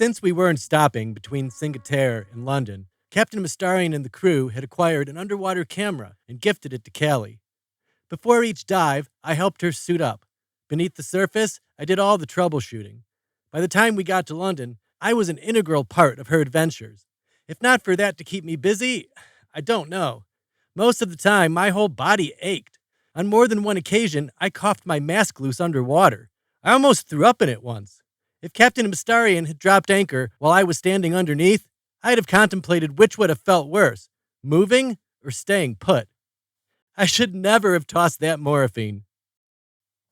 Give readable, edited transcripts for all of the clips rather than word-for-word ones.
Since we weren't stopping between Singapore and London, Captain Mastarian and the crew had acquired an underwater camera and gifted it to Callie. Before each dive, I helped her suit up. Beneath the surface, I did all the troubleshooting. By the time we got to London, I was an integral part of her adventures. If not for that to keep me busy, I don't know. Most of the time, my whole body ached. On more than one occasion, I coughed my mask loose underwater. I almost threw up in it once. If Captain Mastarian had dropped anchor while I was standing underneath, I'd have contemplated which would have felt worse, moving or staying put. I should never have tossed that morphine.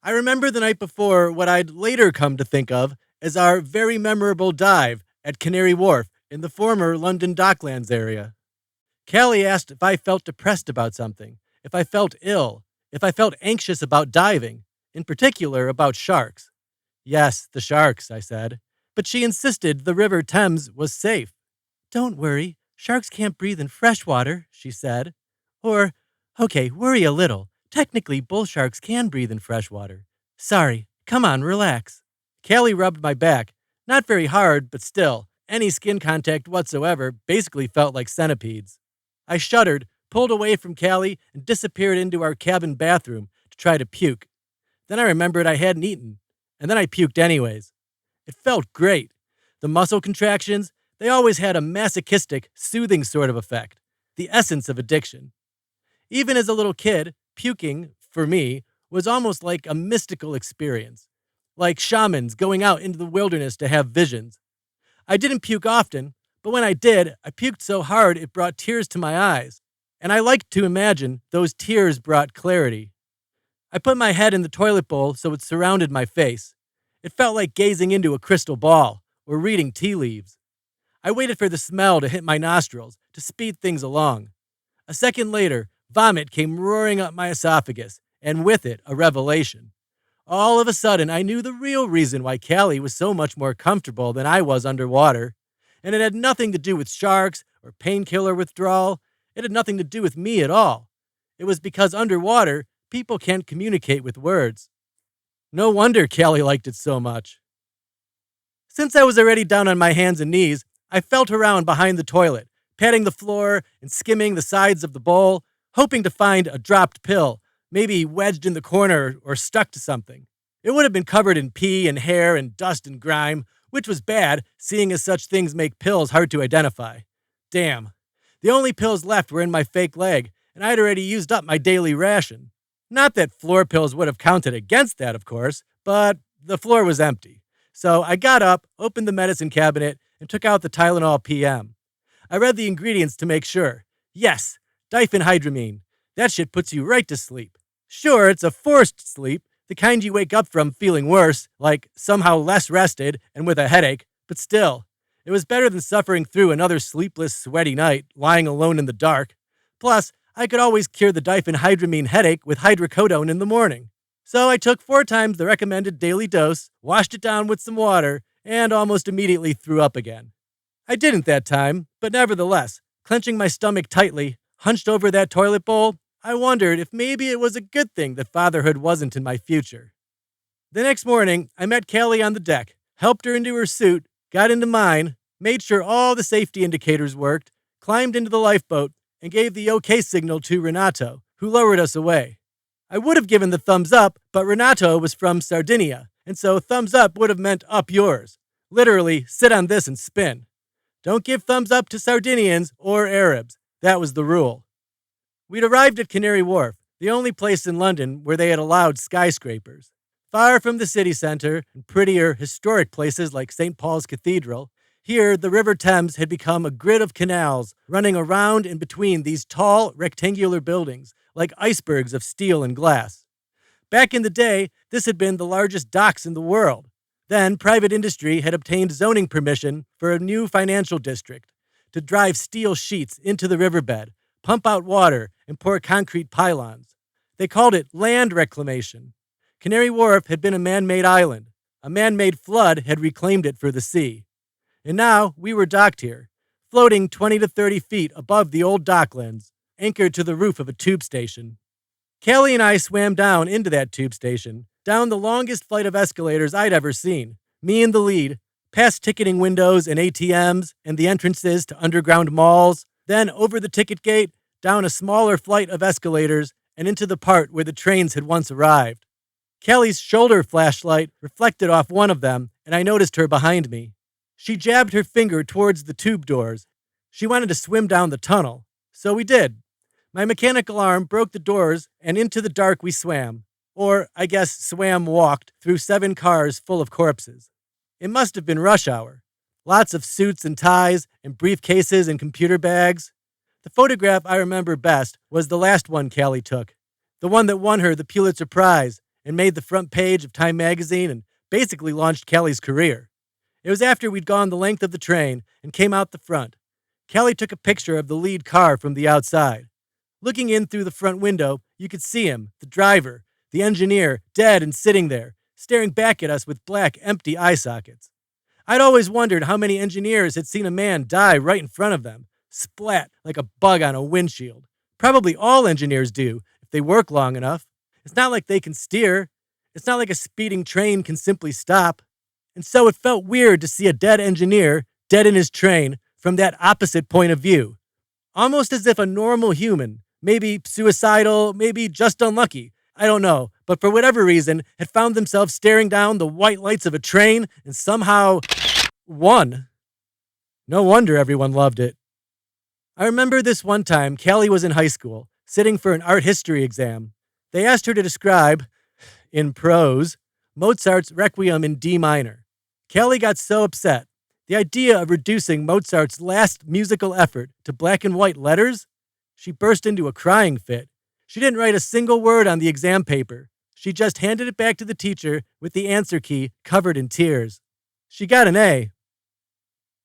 I remember the night before what I'd later come to think of as our very memorable dive at Canary Wharf in the former London Docklands area. Callie asked if I felt depressed about something, if I felt ill, if I felt anxious about diving, in particular about sharks. Yes, the sharks, I said, but she insisted the River Thames was safe. Don't worry, sharks can't breathe in fresh water, she said. Or, okay, worry a little. Technically, bull sharks can breathe in fresh water. Sorry, come on, relax. Callie rubbed my back. Not very hard, but still, any skin contact whatsoever basically felt like centipedes. I shuddered, pulled away from Callie, and disappeared into our cabin bathroom to try to puke. Then I remembered I hadn't eaten, and then I puked anyways. It felt great. The muscle contractions, they always had a masochistic, soothing sort of effect, the essence of addiction. Even as a little kid, puking, for me, was almost like a mystical experience, like shamans going out into the wilderness to have visions. I didn't puke often, but when I did, I puked so hard it brought tears to my eyes, and I liked to imagine those tears brought clarity. I put my head in the toilet bowl so it surrounded my face. It felt like gazing into a crystal ball or reading tea leaves. I waited for the smell to hit my nostrils to speed things along. A second later, vomit came roaring up my esophagus, and with it, a revelation. All of a sudden, I knew the real reason why Callie was so much more comfortable than I was underwater. And it had nothing to do with sharks or painkiller withdrawal. It had nothing to do with me at all. It was because underwater, people can't communicate with words. No wonder Callie liked it so much. Since I was already down on my hands and knees, I felt around behind the toilet, patting the floor and skimming the sides of the bowl, hoping to find a dropped pill, maybe wedged in the corner or stuck to something. It would have been covered in pee and hair and dust and grime, which was bad, seeing as such things make pills hard to identify. Damn. The only pills left were in my fake leg, and I'd already used up my daily ration. Not that floor pills would have counted against that, of course, but the floor was empty. So I got up, opened the medicine cabinet, and took out the Tylenol PM. I read the ingredients to make sure. Yes, diphenhydramine. That shit puts you right to sleep. Sure, it's a forced sleep, the kind you wake up from feeling worse, like somehow less rested and with a headache, but still, it was better than suffering through another sleepless, sweaty night, lying alone in the dark. Plus, I could always cure the diphenhydramine headache with hydrocodone in the morning. So I took 4 times the recommended daily dose, washed it down with some water, and almost immediately threw up again. I didn't that time, but nevertheless, clenching my stomach tightly, hunched over that toilet bowl, I wondered if maybe it was a good thing that fatherhood wasn't in my future. The next morning, I met Callie on the deck, helped her into her suit, got into mine, made sure all the safety indicators worked, climbed into the lifeboat, and gave the OK signal to Renato, who lowered us away. I would have given the thumbs up, but Renato was from Sardinia, and so thumbs up would have meant up yours. Literally, sit on this and spin. Don't give thumbs up to Sardinians or Arabs. That was the rule. We'd arrived at Canary Wharf, the only place in London where they had allowed skyscrapers. Far from the city center and prettier historic places like St. Paul's Cathedral, here the River Thames had become a grid of canals running around and between these tall, rectangular buildings like icebergs of steel and glass. Back in the day, this had been the largest docks in the world. Then private industry had obtained zoning permission for a new financial district to drive steel sheets into the riverbed, pump out water, and pour concrete pylons. They called it land reclamation. Canary Wharf had been a man-made island. A man-made flood had reclaimed it for the sea. And now we were docked here, floating 20 to 30 feet above the old docklands, anchored to the roof of a tube station. Callie and I swam down into that tube station, down the longest flight of escalators I'd ever seen, me in the lead, past ticketing windows and ATMs and the entrances to underground malls, then over the ticket gate, down a smaller flight of escalators, and into the part where the trains had once arrived. Callie's shoulder flashlight reflected off one of them, and I noticed her behind me. She jabbed her finger towards the tube doors. She wanted to swim down the tunnel, so we did. My mechanical arm broke the doors, and into the dark we swam. Or, I guess, swam walked through 7 cars full of corpses. It must have been rush hour. Lots of suits and ties, and briefcases and computer bags. The photograph I remember best was the last one Callie took, the one that won her the Pulitzer Prize and made the front page of Time magazine and basically launched Callie's career. It was after we'd gone the length of the train and came out the front. Callie took a picture of the lead car from the outside. Looking in through the front window, you could see him, the driver, the engineer, dead and sitting there, staring back at us with black, empty eye sockets. I'd always wondered how many engineers had seen a man die right in front of them, splat like a bug on a windshield. Probably all engineers do, if they work long enough. It's not like they can steer. It's not like a speeding train can simply stop. And so it felt weird to see a dead engineer, dead in his train, from that opposite point of view. Almost as if a normal human, maybe suicidal, maybe just unlucky, I don't know, but for whatever reason, had found themselves staring down the white lights of a train and somehow won. No wonder everyone loved it. I remember this one time Callie was in high school, sitting for an art history exam. They asked her to describe, in prose, Mozart's Requiem in D minor. Callie got so upset. The idea of reducing Mozart's last musical effort to black and white letters? She burst into a crying fit. She didn't write a single word on the exam paper. She just handed it back to the teacher with the answer key covered in tears. She got an A.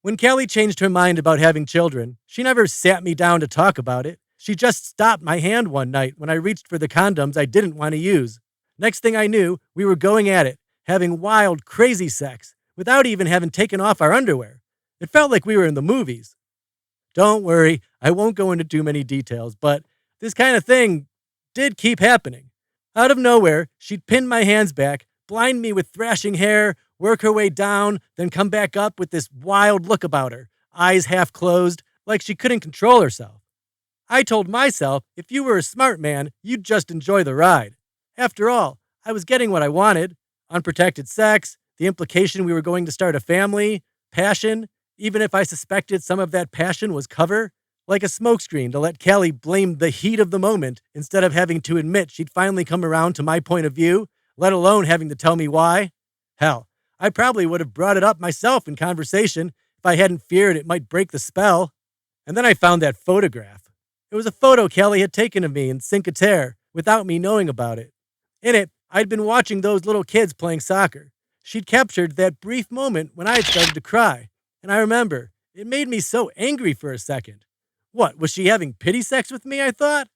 When Callie changed her mind about having children, she never sat me down to talk about it. She just stopped my hand one night when I reached for the condoms I didn't want to use. Next thing I knew, we were going at it, having wild, crazy sex, without even having taken off our underwear. It felt like we were in the movies. Don't worry, I won't go into too many details, but this kind of thing did keep happening. Out of nowhere, she'd pin my hands back, blind me with thrashing hair, work her way down, then come back up with this wild look about her, eyes half closed, like she couldn't control herself. I told myself, if you were a smart man, you'd just enjoy the ride. After all, I was getting what I wanted. Unprotected sex, the implication we were going to start a family, passion, even if I suspected some of that passion was cover, like a smokescreen to let Callie blame the heat of the moment instead of having to admit she'd finally come around to my point of view, let alone having to tell me why. Hell, I probably would have brought it up myself in conversation if I hadn't feared it might break the spell. And then I found that photograph. It was a photo Callie had taken of me in Cinque Terre without me knowing about it. In it, I'd been watching those little kids playing soccer. She'd captured that brief moment when I had started to cry. And I remember, it made me so angry for a second. What, was she having pity sex with me, I thought?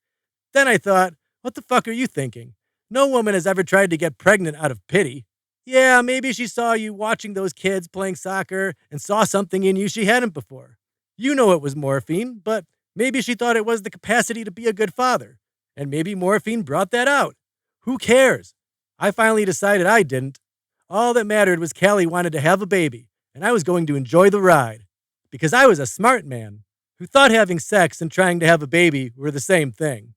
Then I thought, what the fuck are you thinking? No woman has ever tried to get pregnant out of pity. Yeah, maybe she saw you watching those kids playing soccer and saw something in you she hadn't before. You know it was morphine, but maybe she thought it was the capacity to be a good father. And maybe morphine brought that out. Who cares? I finally decided I didn't. All that mattered was Callie wanted to have a baby, and I was going to enjoy the ride. Because I was a smart man who thought having sex and trying to have a baby were the same thing.